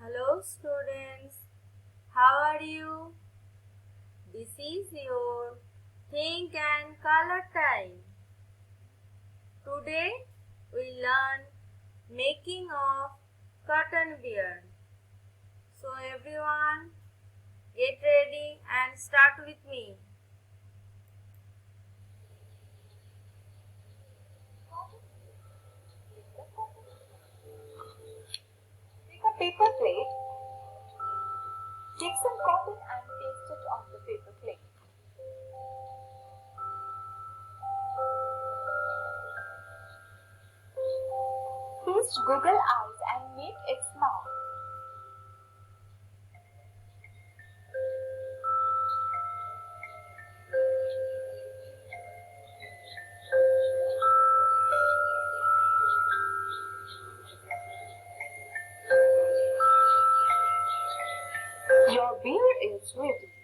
Hello students, how are you? This is your Think and Color time. Today we learn making of cotton beard. So everyone get ready and start with me. Take a paper plate, take some cotton and paste it on the paper plate. Paste Google eyes and make its mouth. Your beard is ready.